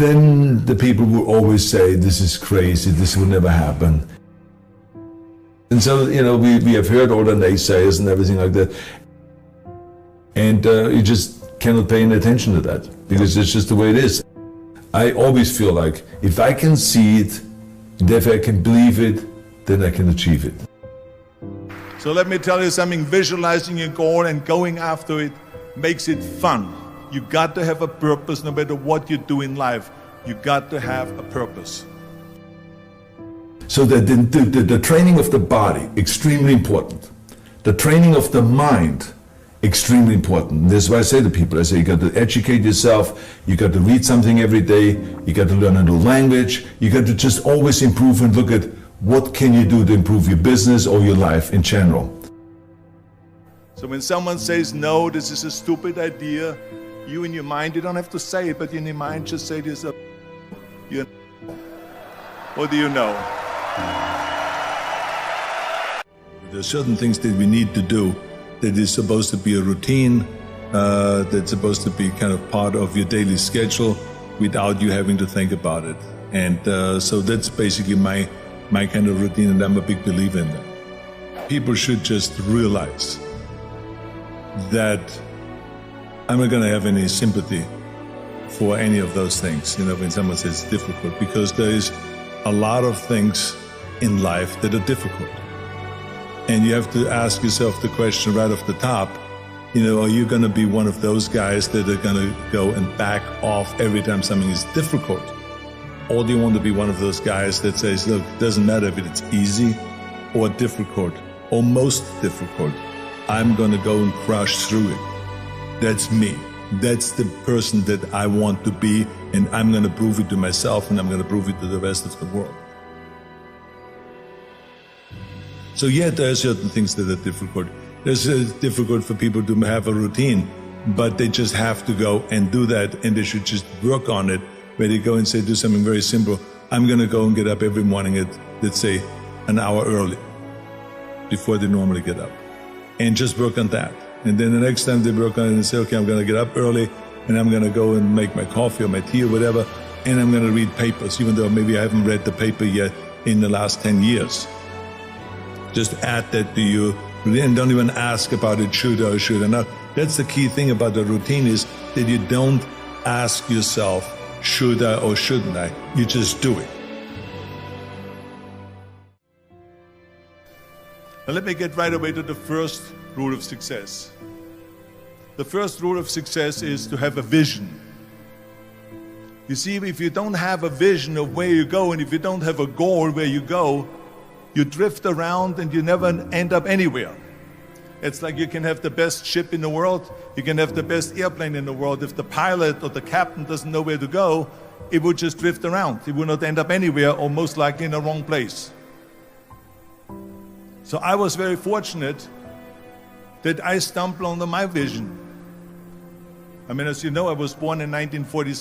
then the people will always say, this is crazy, this will never happen. And so, we have heard all the naysayers and everything like that. And you just cannot pay any attention to that, because it's just the way it is. I always feel like, if I can see it, and if I can believe it, then I can achieve it. So let me tell you something, visualizing your goal and going after it makes it fun. You got to have a purpose no matter what you do in life. You got to have a purpose. So the training of the body, extremely important. The training of the mind, extremely important. And that's why I say to people, I say you got to educate yourself, you got to read something every day, you got to learn a new language, you got to just always improve and look at what can you do to improve your business or your life in general. So when someone says, no, this is a stupid idea, you in your mind, you don't have to say it, but in your mind just say to yourself, what do you know? There are certain things that we need to do that is supposed to be a routine, that's supposed to be kind of part of your daily schedule without you having to think about it. And so that's basically my kind of routine, and I'm a big believer in that. People should just realize that I'm not going to have any sympathy for any of those things, when someone says it's difficult, because there is a lot of things in life that are difficult. And you have to ask yourself the question right off the top, are you going to be one of those guys that are going to go and back off every time something is difficult? Or do you want to be one of those guys that says, look, it doesn't matter if it's easy or difficult or most difficult, I'm going to go and crush through it. That's me. That's the person that I want to be, and I'm going to prove it to myself, and I'm going to prove it to the rest of the world. So yeah, there are certain things that are difficult. It's difficult for people to have a routine, but they just have to go and do that, and they should just work on it, where they go and say, do something very simple. I'm going to go and get up every morning at, let's say, an hour early, before they normally get up, and just work on that. And then the next time they work on it and say, okay, I'm going to get up early, and I'm going to go and make my coffee or my tea or whatever, and I'm going to read papers, even though maybe I haven't read the paper yet in the last 10 years. Just add that to you, and don't even ask about it, should or should I not. That's the key thing about the routine, is that you don't ask yourself, should I or shouldn't I? You just do it. Now let me get right away to the first rule of success. The first rule of success is to have a vision. You see, if you don't have a vision of where you go, and if you don't have a goal where you go, you drift around and you never end up anywhere. It's like you can have the best ship in the world, you can have the best airplane in the world. If the pilot or the captain doesn't know where to go, it will just drift around. It will not end up anywhere, or most likely in the wrong place. So I was very fortunate that I stumbled onto my vision. I mean, as you know, I was born in 1947.